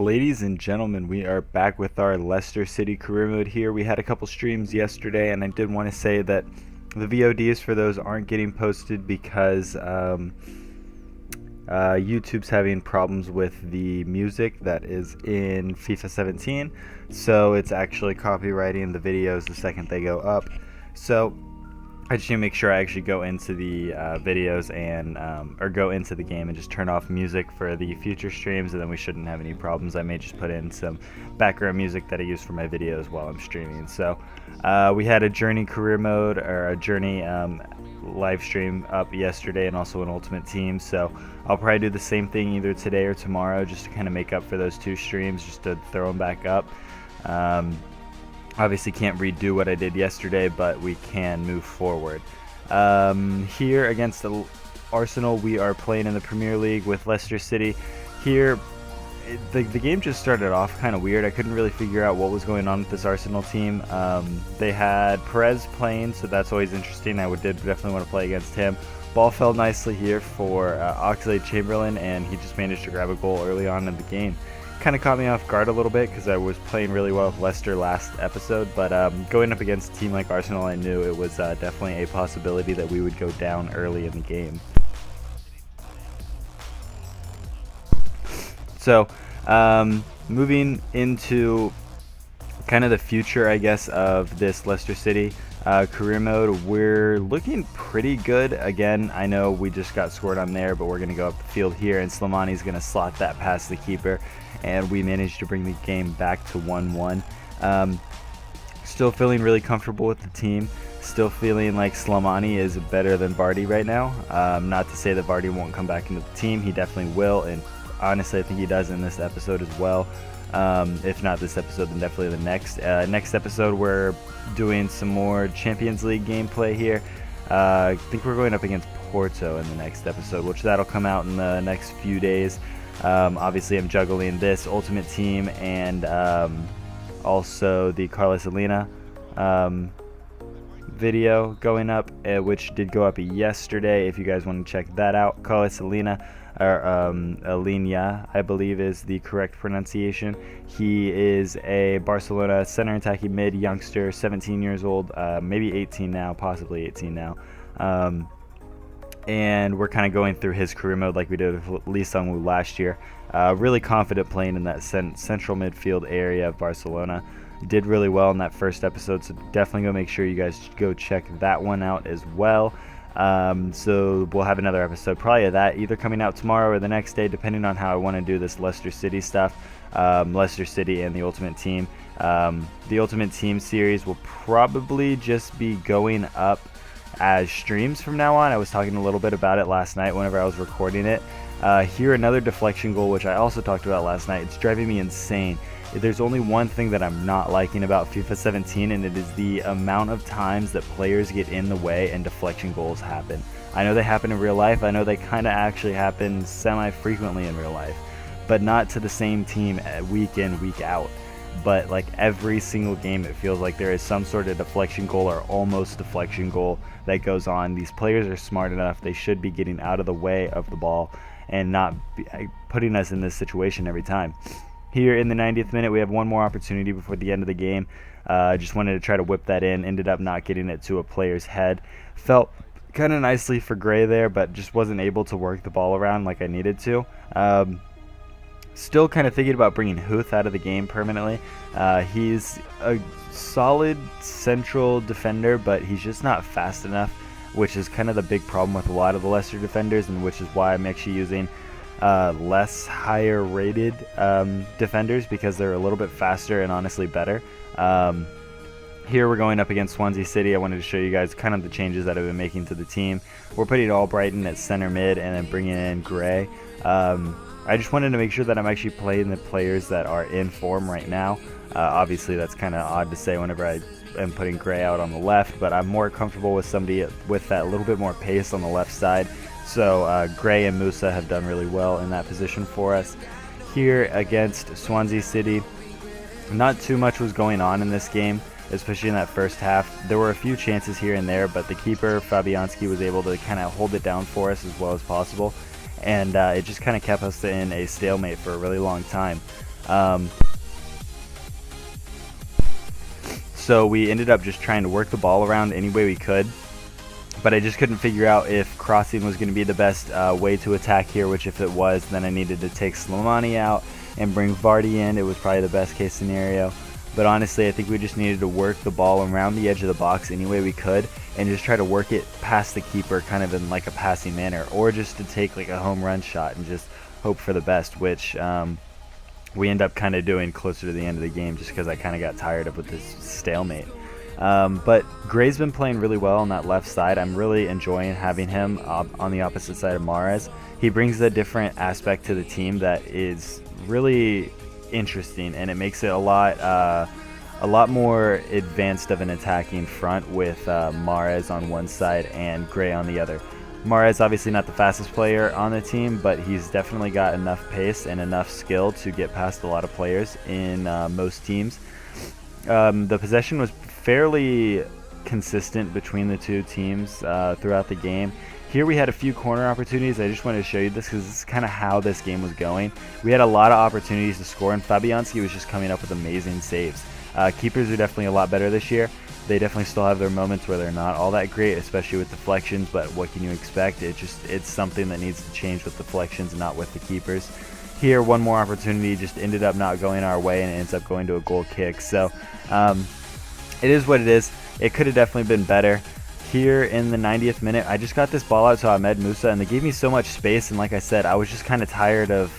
Ladies and gentlemen, we are back with our Leicester City career mode here. We had a couple streams yesterday, and I did want to say that the VODs for those aren't getting posted because YouTube's having problems with the music that is in FIFA 17, so it's actually copyrighting the videos the second they go up. So I just need to make sure I actually go into the videos and or go into the game and just turn off music for the future streams, and then we shouldn't have any problems. I may just put in some background music that I use for my videos while I'm streaming. So we had a Journey career mode, or a Journey live stream up yesterday, and also an Ultimate Team. So I'll probably do the same thing either today or tomorrow, just to kind of make up for those two streams, just to throw them back up. Obviously can't redo what I did yesterday, but we can move forward. Here against the Arsenal, we are playing in the Premier League with Leicester City. Here, the game just started off kind of weird. I couldn't really figure out what was going on with this Arsenal team. They had Perez playing, so that's always interesting. I did definitely want to play against him. Ball fell nicely here for Oxlade-Chamberlain, and he just managed to grab a goal early on in the game. Kind of caught me off guard a little bit because I was playing really well with Leicester last episode, but going up against a team like Arsenal, I knew it was definitely a possibility that we would go down early in the game. So moving into kind of the future, I guess, of this Leicester City career mode, we're looking pretty good. Again, I know we just got scored on there, but we're going to go up the field here, and Slimani's going to slot that past the keeper, and we managed to bring the game back to 1-1. Still feeling really comfortable with the team. Still feeling like Slimani is better than Vardy right now. Not to say that Vardy won't come back into the team. He definitely will, and honestly, I think he does in this episode as well. If not this episode, then definitely the next. Next episode, we're doing some more Champions League gameplay here. I think we're going up against Porto in the next episode, which that'll come out in the next few days. Obviously, I'm juggling this Ultimate Team and also the Carlos Alina video going up, which did go up yesterday. If you guys want to check that out, Carlos Alina, or Alina, I believe is the correct pronunciation. He is a Barcelona center attacking mid youngster, 17 years old, maybe 18 now, possibly 18 now. And we're kind of going through his career mode like we did with Lee Sung-woo last year. Really confident playing in that central midfield area of Barcelona. Did really well in that first episode, so definitely go make sure you guys go check that one out as well. So we'll have another episode probably of that either coming out tomorrow or the next day, depending on how I want to do this Leicester City stuff. Leicester City and the Ultimate Team. The Ultimate Team series will probably just be going up as streams from now on. I was talking a little bit about it last night whenever I was recording it. Here, another deflection goal, which I also talked about last night. It's driving me insane. There's only one thing that I'm not liking about FIFA 17, and it is the amount of times that players get in the way and deflection goals happen. I know they happen in real life. I know they kind of actually happen semi-frequently in real life, but not to the same team week in, week out. But like every single game, it feels like there is some sort of deflection goal or almost deflection goal that goes on. These players are smart enough. They should be getting out of the way of the ball and not putting us in this situation every time. Here in the 90th minute, we have one more opportunity before the end of the game. Just wanted to try to whip that in. Ended up not getting it to a player's head. Felt kind of nicely for Gray there, but just wasn't able to work the ball around like I needed to. Still kind of thinking about bringing Huth out of the game permanently. He's a solid central defender, but he's just not fast enough, which is kind of the big problem with a lot of the Leicester defenders, and which is why I'm actually using less higher rated defenders, because they're a little bit faster and honestly better. Here we're going up against Swansea City. I wanted to show you guys kind of the changes that I've been making to the team. We're putting Albrighton at center mid and then bringing in Gray. I just wanted to make sure that I'm actually playing the players that are in form right now. Obviously that's kind of odd to say whenever I am putting Gray out on the left, but I'm more comfortable with somebody with that little bit more pace on the left side. So Gray and Musa have done really well in that position for us. Here against Swansea City, not too much was going on in this game, especially in that first half. There were a few chances here and there, but the keeper, Fabianski, was able to kind of hold it down for us as well as possible. And it just kind of kept us in a stalemate for a really long time. So we ended up just trying to work the ball around any way we could, but I just couldn't figure out if crossing was going to be the best way to attack here, which if it was, then I needed to take Slimani out and bring Vardy in. It was probably the best case scenario. But honestly, I think we just needed to work the ball around the edge of the box any way we could and just try to work it past the keeper kind of in like a passing manner, or just to take like a home run shot and just hope for the best, which we end up kind of doing closer to the end of the game just because I kind of got tired of with this stalemate. But Gray's been playing really well on that left side. I'm really enjoying having him on the opposite side of Mahrez. He brings a different aspect to the team that is really interesting, and it makes it a lot more advanced of an attacking front with Mahrez on one side and Gray on the other. Mahrez obviously not the fastest player on the team, but he's definitely got enough pace and enough skill to get past a lot of players in most teams. The possession was fairly consistent between the two teams throughout the game. Here we had a few corner opportunities. I just wanted to show you this because this is kind of how this game was going. We had a lot of opportunities to score, and Fabianski was just coming up with amazing saves. Keepers are definitely a lot better this year. They definitely still have their moments where they're not all that great, especially with deflections, but what can you expect? It's something that needs to change with deflections and not with the keepers. Here, one more opportunity just ended up not going our way, and it ends up going to a goal kick. So it is what it is. It could have definitely been better. Here in the 90th minute, I just got this ball out to Ahmed Musa, and they gave me so much space, and like I said, I was just kind of tired of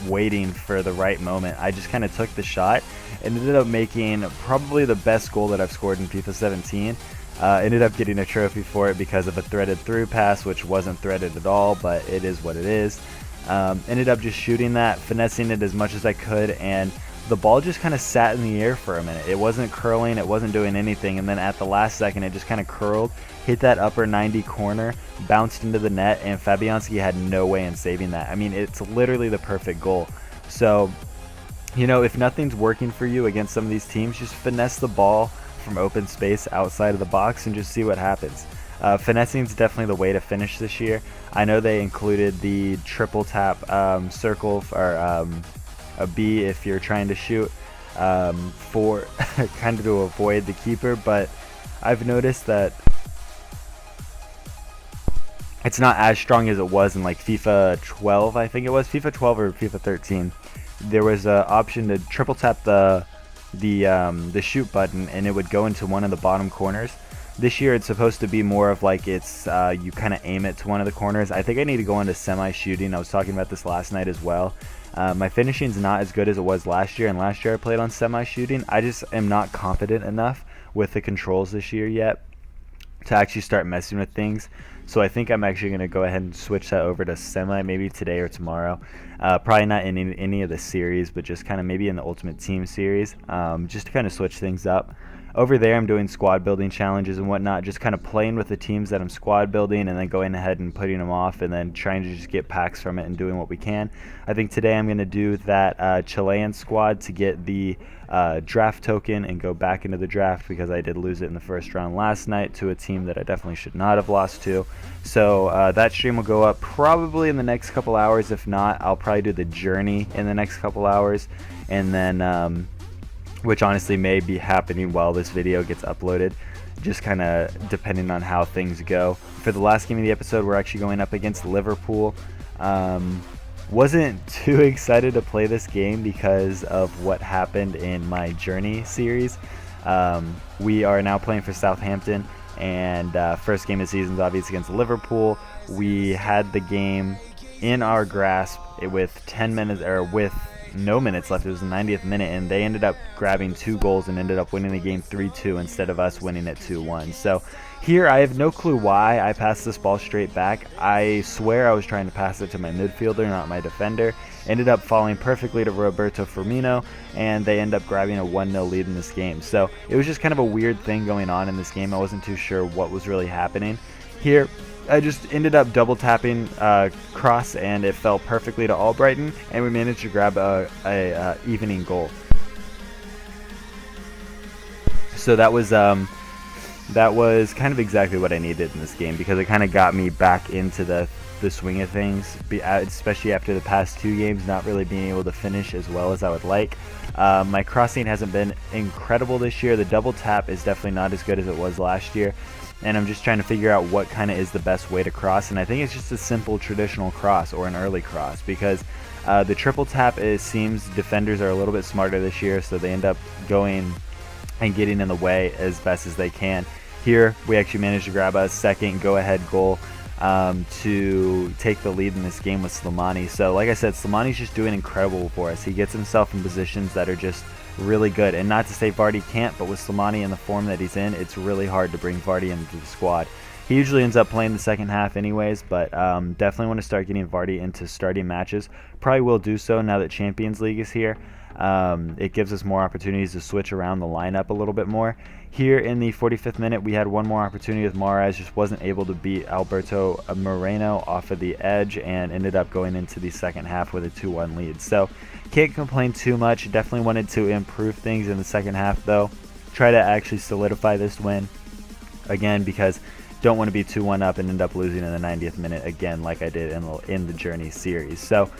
waiting for the right moment. I just kind of took the shot and ended up making probably the best goal that I've scored in FIFA 17. Ended up getting a trophy for it because of a threaded through pass, which wasn't threaded at all, but it is what it is. Ended up just shooting that, finessing it as much as I could, and the ball just kind of sat in the air for a minute. It wasn't curling, it wasn't doing anything, and then at the last second it just kind of curled, hit that upper 90 corner, bounced into the net, and Fabianski had no way in saving that. I mean, it's literally the perfect goal. So, you know, if nothing's working for you against some of these teams, just finesse the ball from open space outside of the box and just see what happens. Finessing is definitely the way to finish this year. I know they included the triple tap circle, or a B if you're trying to shoot, for kind of to avoid the keeper, but I've noticed that it's not as strong as it was in like FIFA 12, I think it was FIFA 12 or FIFA 13. There was an option to triple tap the shoot button, and it would go into one of the bottom corners. This year it's supposed to be more of like it's you kind of aim it to one of the corners. I think I need to go into semi-shooting. I was talking about this last night as well. My finishing's not as good as it was last year, and last year I played on semi-shooting. I just am not confident enough with the controls this year yet to actually start messing with things. So I think I'm actually going to go ahead and switch that over to semi, maybe today or tomorrow. Probably not in any of the series, but just kind of maybe in the Ultimate Team series, just to kind of switch things up. Over there, I'm doing squad building challenges and whatnot, just kind of playing with the teams that I'm squad building and then going ahead and putting them off and then trying to just get packs from it and doing what we can. I think today I'm going to do that Chilean squad to get the draft token and go back into the draft, because I did lose it in the first round last night to a team that I definitely should not have lost to. So that stream will go up probably in the next couple hours. If not, I'll probably do the journey in the next couple hours, and then which honestly may be happening while this video gets uploaded, just kind of depending on how things go. For the last game of the episode, we're actually going up against Liverpool. Wasn't too excited to play this game because of what happened in my Journey series. We are now playing for Southampton, and first game of the season is obviously against Liverpool. We had the game in our grasp with 10 minutes, or with no minutes left. It was the 90th minute, and they ended up grabbing 2 goals and ended up winning the game 3-2 instead of us winning it 2-1. So here I have no clue why I passed this ball straight back. I swear I was trying to pass it to my midfielder, not my defender. Ended up falling perfectly to Roberto Firmino, and they end up grabbing a 1-0 lead in this game. So it was just kind of a weird thing going on in this game. I wasn't too sure what was really happening. Here I just ended up double tapping cross, and it fell perfectly to Albrighton, and we managed to grab a evening goal. So that was that was kind of exactly what I needed in this game, because it kind of got me back into the swing of things, especially after the past 2 games not really being able to finish as well as I would like. My crossing hasn't been incredible this year. The double tap is definitely not as good as it was last year, and I'm just trying to figure out what kind of is the best way to cross, and I think it's just a simple traditional cross or an early cross, because the triple tap, it seems defenders are a little bit smarter this year, so they end up going and getting in the way as best as they can. Here we actually managed to grab a second go-ahead goal to take the lead in this game with Slimani. So like I said, Slimani's just doing incredible for us. He gets himself in positions that are just really good, and not to say Vardy can't, but with Slimani in the form that he's in, it's really hard to bring Vardy into the squad. He usually ends up playing the second half anyways, but definitely want to start getting Vardy into starting matches. Probably will do so now that Champions League is here. It gives us more opportunities to switch around the lineup a little bit more. Here in the 45th minute, we had one more opportunity with Mahrez, just wasn't able to beat Alberto Moreno off of the edge, and ended up going into the second half with a 2-1 lead. So can't complain too much. Definitely wanted to improve things in the second half though. Try to actually solidify this win again, because don't want to be 2-1 up and end up losing in the 90th minute again like I did in the Journey series. So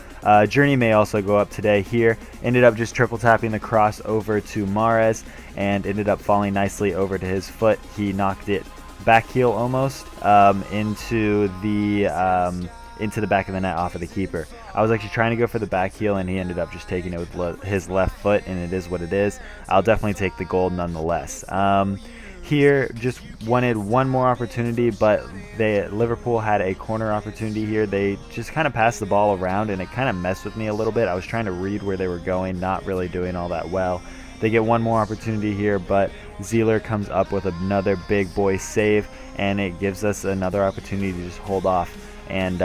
Journey may also go up today. Here ended up just triple tapping the cross over to Mahrez, and ended up falling nicely over to his foot. He knocked it back heel almost into the back of the net off of the keeper. I was actually trying to go for the back heel, and he ended up just taking it with his left foot, and it is what it is. I'll definitely take the goal nonetheless. Here just wanted one more opportunity, but Liverpool had a corner opportunity here. They just kind of passed the ball around, and it kind of messed with me a little bit. I was trying to read where they were going, not really doing all that well. They get one more opportunity here, but Zieler comes up with another big boy save, and it gives us another opportunity to just hold off, and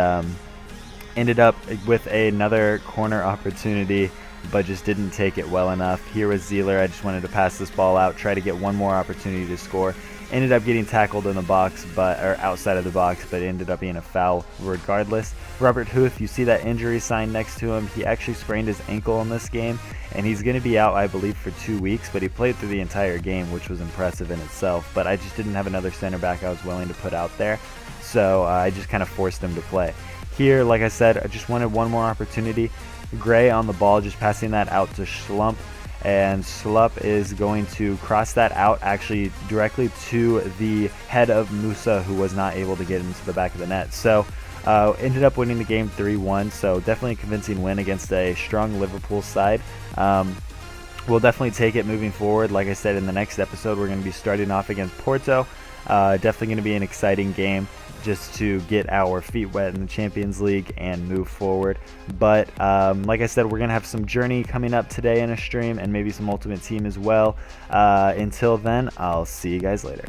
ended up with another corner opportunity, but just didn't take it well enough. Here was Zieler. I just wanted to pass this ball out, try to get one more opportunity to score. Ended up getting tackled in the box, or outside of the box, but it ended up being a foul regardless. Robert Huth, you see that injury sign next to him. He actually sprained his ankle in this game, and he's going to be out, I believe, for 2 weeks, but he played through the entire game, which was impressive in itself. But I just didn't have another center back I was willing to put out there, so I just kind of forced him to play. Here, like I said, I just wanted one more opportunity. Gray on the ball, just passing that out to Schlump, and Schlupp is going to cross that out actually directly to the head of Musa, who was not able to get into the back of the net. So ended up winning the game 3-1, so definitely a convincing win against a strong Liverpool side. We'll definitely take it moving forward. Like I said, in the next episode, we're going to be starting off against Porto. Definitely going to be an exciting game, just to get our feet wet in the Champions League and move forward. But like I said, we're going to have some Journey coming up today in a stream, and maybe some Ultimate Team as well. Until then, I'll see you guys later.